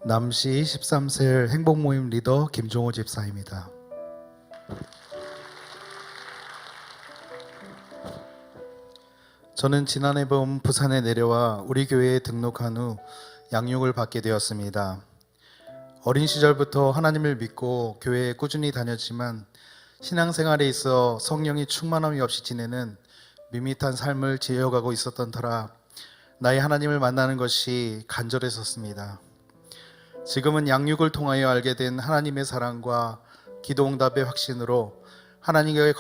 남시 13세 행복모임 리더 김종호 집사입니다. 저는 지난해 봄 부산에 내려와 우리 교회에 등록한 후 양육을 받게 되었습니다. 어린 시절부터 하나님을 믿고 교회에 꾸준히 다녔지만 신앙생활에 있어 성령이 충만함이 없이 지내는 밋밋한 삶을 지어가고 있었던 터라 나의 하나님을 만나는 것이 간절했었습니다. 지금은 양육을 통하여 알게 된 하나님의 사랑과 기도응답의 확신으로 하나님과의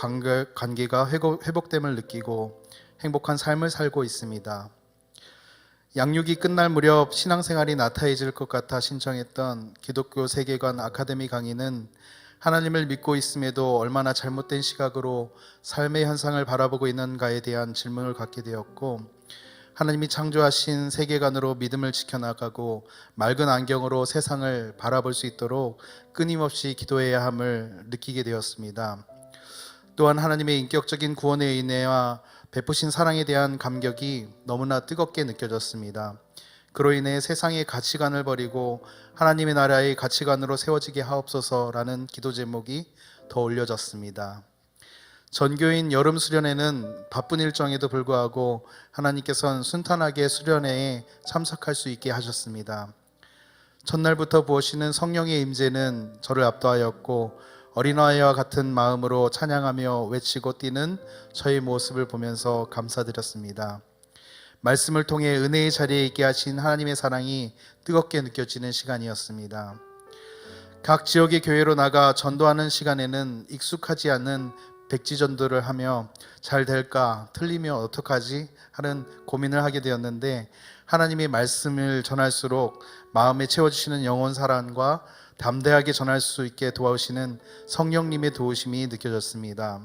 관계가 회복됨을 느끼고 행복한 삶을 살고 있습니다. 양육이 끝날 무렵 신앙생활이 나태해질 것 같아 신청했던 기독교 세계관 아카데미 강의는 하나님을 믿고 있음에도 얼마나 잘못된 시각으로 삶의 현상을 바라보고 있는가에 대한 질문을 갖게 되었고, 하나님이 창조하신 세계관으로 믿음을 지켜나가고 맑은 안경으로 세상을 바라볼 수 있도록 끊임없이 기도해야 함을 느끼게 되었습니다. 또한 하나님의 인격적인 구원의 은혜와 베푸신 사랑에 대한 감격이 너무나 뜨겁게 느껴졌습니다. 그로 인해 세상의 가치관을 버리고 하나님의 나라의 가치관으로 세워지게 하옵소서라는 기도 제목이 더 올려졌습니다. 전교인 여름 수련회는 바쁜 일정에도 불구하고 하나님께서는 순탄하게 수련회에 참석할 수 있게 하셨습니다. 첫날부터 부으시는 성령의 임재는 저를 압도하였고, 어린아이와 같은 마음으로 찬양하며 외치고 뛰는 저의 모습을 보면서 감사드렸습니다. 말씀을 통해 은혜의 자리에 있게 하신 하나님의 사랑이 뜨겁게 느껴지는 시간이었습니다. 각 지역의 교회로 나가 전도하는 시간에는 익숙하지 않은 백지전도를 하며 잘 될까, 틀리면 어떡하지 하는 고민을 하게 되었는데, 하나님의 말씀을 전할수록 마음에 채워주시는 영혼 사랑과 담대하게 전할 수 있게 도와주시는 성령님의 도우심이 느껴졌습니다.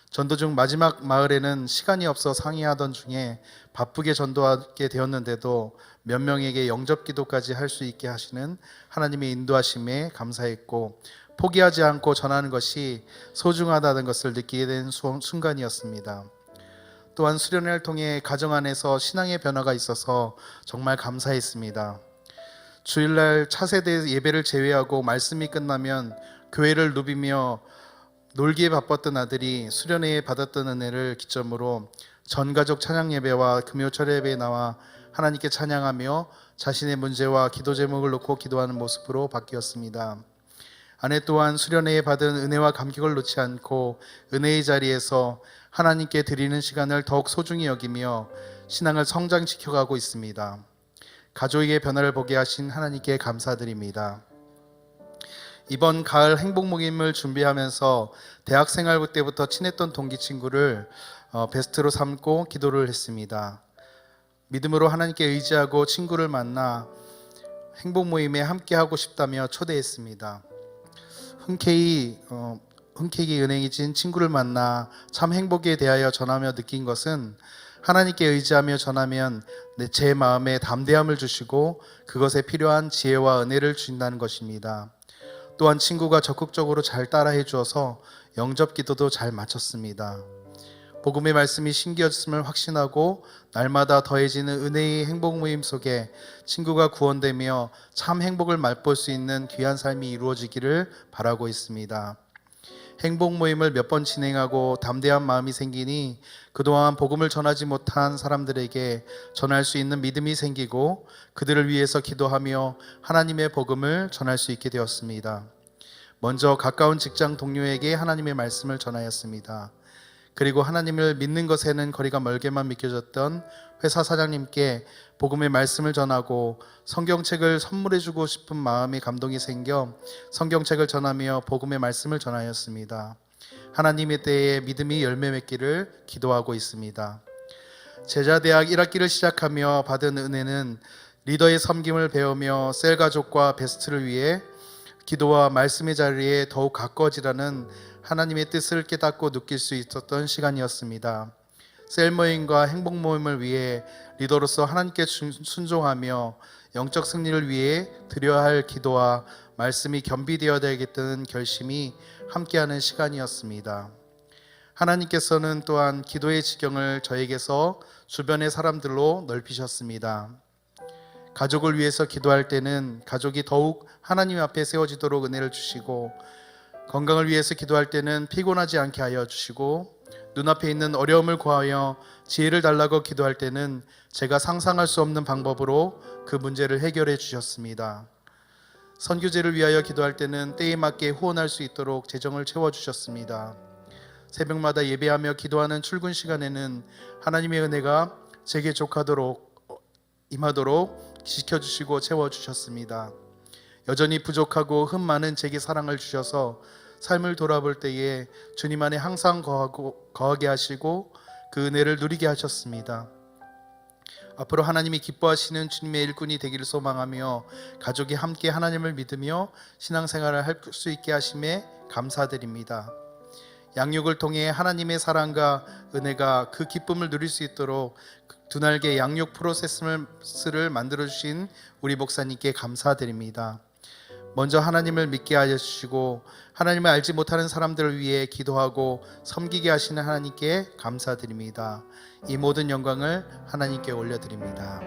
전도 중 마지막 마을에는 시간이 없어 상의하던 중에 바쁘게 전도하게 되었는데도 몇 명에게 영접 기도까지 할 수 있게 하시는 하나님의 인도하심에 감사했고, 포기하지 않고 전하는 것이 소중하다는 것을 느끼게 된 순간이었습니다. 또한 수련회를 통해 가정 안에서 신앙의 변화가 있어서 정말 감사했습니다. 주일날 차세대 예배를 제외하고 말씀이 끝나면 교회를 누비며 놀기에 바빴던 아들이 수련회에 받았던 은혜를 기점으로 전가족 찬양 예배와 금요철 예배에 나와 하나님께 찬양하며 자신의 문제와 기도 제목을 놓고 기도하는 모습으로 바뀌었습니다. 아내 또한 수련회에 받은 은혜와 감격을 놓지 않고 은혜의 자리에서 하나님께 드리는 시간을 더욱 소중히 여기며 신앙을 성장시켜가고 있습니다. 가족에게 변화를 보게 하신 하나님께 감사드립니다. 이번 가을 행복 모임을 준비하면서 대학생활 때부터 친했던 동기 친구를 베스트로 삼고 기도를 했습니다. 믿음으로 하나님께 의지하고 친구를 만나 행복 모임에 함께하고 싶다며 초대했습니다. 흔쾌히 은행이진 친구를 만나 참 행복에 대하여 전하며 느낀 것은, 하나님께 의지하며 전하면 제 마음에 담대함을 주시고 그것에 필요한 지혜와 은혜를 주신다는 것입니다. 또한 친구가 적극적으로 잘 따라해 주어서 영접 기도도 잘 마쳤습니다. 복음의 말씀이 신기했음을 확신하고 날마다 더해지는 은혜의 행복 모임 속에 친구가 구원되며 참 행복을 맛볼 수 있는 귀한 삶이 이루어지기를 바라고 있습니다. 행복 모임을 몇 번 진행하고 담대한 마음이 생기니 그동안 복음을 전하지 못한 사람들에게 전할 수 있는 믿음이 생기고 그들을 위해서 기도하며 하나님의 복음을 전할 수 있게 되었습니다. 먼저 가까운 직장 동료에게 하나님의 말씀을 전하였습니다. 그리고 하나님을 믿는 것에는 거리가 멀게만 믿겨졌던 회사 사장님께 복음의 말씀을 전하고 성경책을 선물해주고 싶은 마음의 감동이 생겨 성경책을 전하며 복음의 말씀을 전하였습니다. 하나님의 때에 믿음이 열매 맺기를 기도하고 있습니다. 제자대학 1학기를 시작하며 받은 은혜는 리더의 섬김을 배우며 셀 가족과 베스트를 위해 기도와 말씀의 자리에 더욱 가까워지라는 하나님의 뜻을 깨닫고 느낄 수 있었던 시간이었습니다. 셀 모임과 행복 모임을 위해 리더로서 하나님께 순종하며 영적 승리를 위해 드려야 할 기도와 말씀이 겸비되어야 되겠다는 결심이 함께하는 시간이었습니다. 하나님께서는 또한 기도의 지경을 저에게서 주변의 사람들로 넓히셨습니다. 가족을 위해서 기도할 때는 가족이 더욱 하나님 앞에 세워지도록 은혜를 주시고, 건강을 위해서 기도할 때는 피곤하지 않게 하여 주시고, 눈앞에 있는 어려움을 구하여 지혜를 달라고 기도할 때는 제가 상상할 수 없는 방법으로 그 문제를 해결해 주셨습니다. 선교제를 위하여 기도할 때는 때에 맞게 후원할 수 있도록 재정을 채워주셨습니다. 새벽마다 예배하며 기도하는 출근 시간에는 하나님의 은혜가 제게 임하도록 지켜주시고 채워주셨습니다. 여전히 부족하고 흠 많은 제게 사랑을 주셔서 삶을 돌아볼 때에 주님 안에 항상 거하게 하시고 그 은혜를 누리게 하셨습니다. 앞으로 하나님이 기뻐하시는 주님의 일꾼이 되기를 소망하며 가족이 함께 하나님을 믿으며 신앙생활을 할 수 있게 하심에 감사드립니다. 양육을 통해 하나님의 사랑과 은혜가 그 기쁨을 누릴 수 있도록 두 날개 양육 프로세스를 만들어 주신 우리 목사님께 감사드립니다. 먼저 하나님을 믿게 하여 주시고 하나님을 알지 못하는 사람들을 위해 기도하고 섬기게 하시는 하나님께 감사드립니다. 이 모든 영광을 하나님께 올려드립니다.